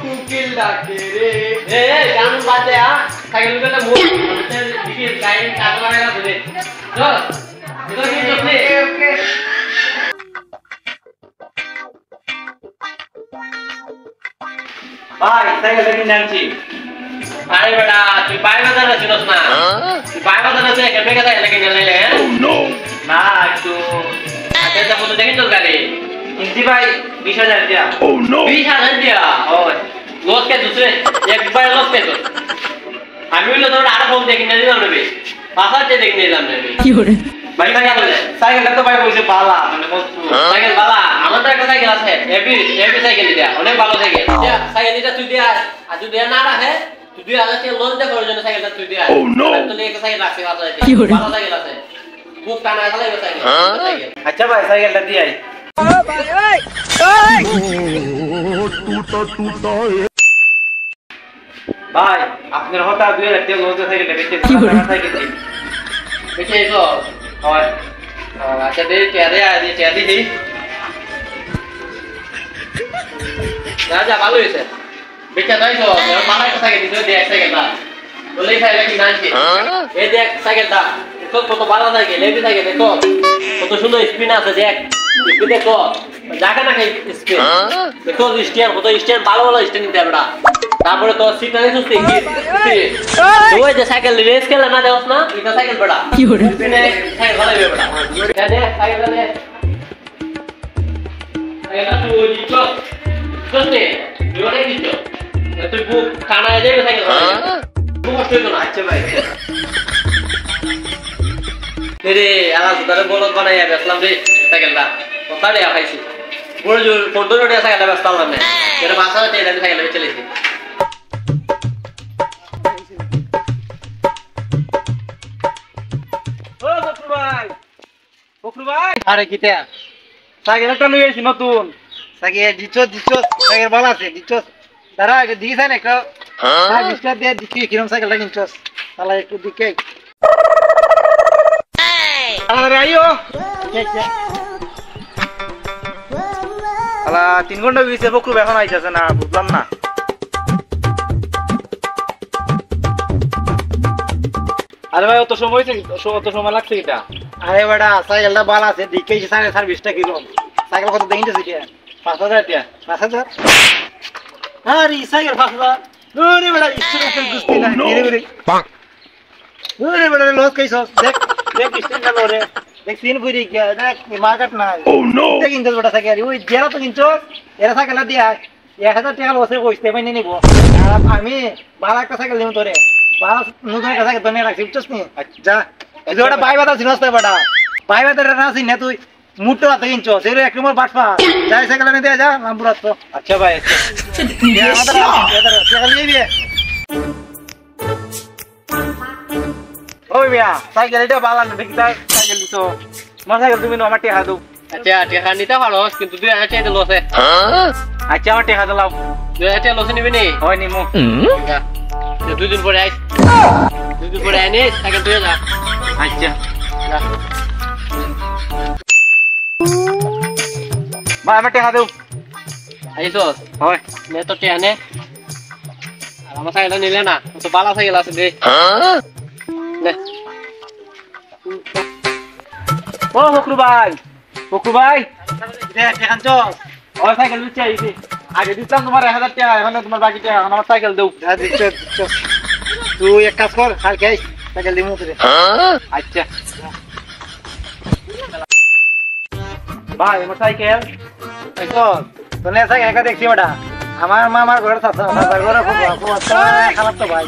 কুকিল ডাকে রে গান বাজে সাইকেল গুলো মোড় দিকে গাইন কাটা লাগা ধরে চল এগুলো কি করতে ওকে ভাই সাইকেল কিনে আনছি আরে বেটা তুই পাই বাজার আছিস না তুই পাই বাজার আছে কেমনে কথা এলাকা কিনে লাইলে না একটু আচ্ছা যা কত দেখেন তোর গাড়ি ইন্দি ভাই 20000 দিয়া ও নো 20000 দিয়া ওই লস কে दूसरे একবার লস কে তো আমি হইলো তোর আর ফোন দেখি না দিলাম রে পাশাতে দেখি নিলাম রে কি করে ভাই ভাই সাইকেলটা তো ভাই কইছে বালা মানে সাইকেল বালা আমাদের একটা সাইকেল আছে এবি সাইকেল দিয়া অনেক ভালো সাইকেল দিয়া সাইকেলটা তুই দিয়া আজ দিয়া না রাখে তুই দিয়া আলাতে লস দে করার জন্য সাইকেলটা তুই দিয়া তো লেকে সাইকেল রাখছে ভালো সাইকেল আছে খুব টানা চালাইবে সাইকেল আচ্ছা ভাই সাইকেলটা দি আই ভাই আপনার হতা 2000 টাকা লস দে সাইকেলটা বেচে সাইকেল বেচে তো হয় আচ্ছা দে চেয়ারে আদি চেয়ারে দি রাজা ভালো হইছে বেচা যাই তো মারা একটা সাইকেল দিছো দে এক সাইকেলটা বলেই সাইকেল কি নাকি এই দেখ সাইকেলটা কত ভালো সাইকেল এই সাইকেল দেখো কত সুন্দর স্পিন আছে দেখ স্পিন দেখো জায়গা না খাই স্পিন দেখো স্টিয়ার কত স্টিয়ার ভালো ভালো স্টিয়ার নিতে আমরা তারপরে তো সিটটা নিছস কি তুই যে সাইকেল রেস খেলা না দেওস না এটা সাইকেল বড়া কি করে স্পিনে সাইকেল ভালো হবে বড়া দে সাইকেল দে সাইকেল তুই দিছো কষ্টে দিওনে দিছো তুই বুক কানা যাবে সাইকেল বুক কষ্ট হইতো না আচ্ছা ভাই রে আলাদা ধরে বলদ বানাইয়া বেসলাম রে সাইকেলটা কথা রে খাইছি বড় জোর 15 টাকা সাইকেলটা বেসলাম না এর মাথাতে এটা সাইকেল চলেছি ও বকরু ভাই আরে কিটা সাইকেলটা লই আইছি নতুন সাইকেল দিছো সাইকেল ভালো আছে দিছো দাঁড়া আগে দিছ না একটা হ্যাঁ বিস্টার দিয়ে দিছি কিরম সাইকেলটা কিনছস তাহলে একটু দিকে আরে আইও আলা 3 ঘন্টা হইছে বকরু এখন আইতাছে না বুঝলাম না আরে ভাই অত সময় লাগছে এটা আরে বড়া সাইকেলটা ভালো আছে দিকেই সার্ভিসটা কিলো সাইকেল কত দেইনছে এটা 5000 টাকা 5000 আরে সাইকেল 5000 ওরে বড়া স্টেশন গুস্তি না ধীরে ওরে বড়া লস কইছস দেখ স্টেশন গেল রে দেখ সিন বুড়ি গিয়া দেখ মার্কেট না ও নো দেখ ইনজল বড়া সাইকেল ওই জেরা তো কিনছস এরা সাইকেল দিয়া 1000 টাকা লসে কইতে মাইনে নিব আর আমি ভালো একটা সাইকেল দিমু তোরে বাস নতুন একটা সাইকেল ধরে রাখছি বুঝছস নি যা এই ওটা বাই বাদা সিনস তাই বড়া বাই বাদা না সিন না তুই মুটো আতে কিনছস এর এক নম্বর বাটপা যাই সাইকেল নে দেয়া যা নাম্বরাত তো আচ্ছা ভাই সাইকেল নিবি ওই মিয়া সাইকেল এটা ভালো না দেখি সাইকেল দিছো আমার সাইকেল তুমি আমার টাকা দাও আচ্ছা টাকা নিতে পারো কিন্তু 2000 টাকা লসে আচ্ছা আমার টাকা দাও 2000 টাকা লসে নিবি নি হয় নিমু দুই দিন পরে আইস দুই দিন পরে আইনি সাইকেল তুই যা আচ্ছা যা ভাই আমার টাকা দাও আইসস হয় নে তো টাকা নে আর আমার সাইকেল নিলে না তো ভালো সাইকেল আছে দে নে ও বকরু ভাই দেখ এখন তো ওই সাইকেল নিতে আইছি আগে দিতাম তোমার 1000 টাকা এখন তোমার বাকি টাকা এখন আমার সাইকেল দাও দিচ্ছ তুই এক কাজ কর কালকে আইস সাইকেল দিমু তোরে আচ্ছা ভাই আমার সাইকেল আইসো তোনে সাইকেল একা দেখছি ওটা আমার মামার ঘরে আছে আমার ঘরে খুব খারাপ তো ভাই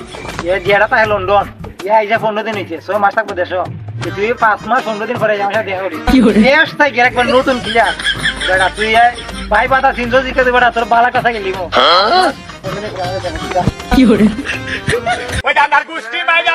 এ জিয়াটা তাই লন্ডন ইয়া আইসা 15 দিন হইছে 6 মাস থাকবো দেশো তুই 5 মাস 15 দিন পরে আমার সাথে দেখা করি নেক্সট সাইকেল একবার নতুন ক্লিয়ার বেটা তুই ভাই বাতা সিনজো জিকে দে বেটা তোর বালাটা সাইকেল লিমু কি করে ওই ডান্ডার গুষ্টি মাইরা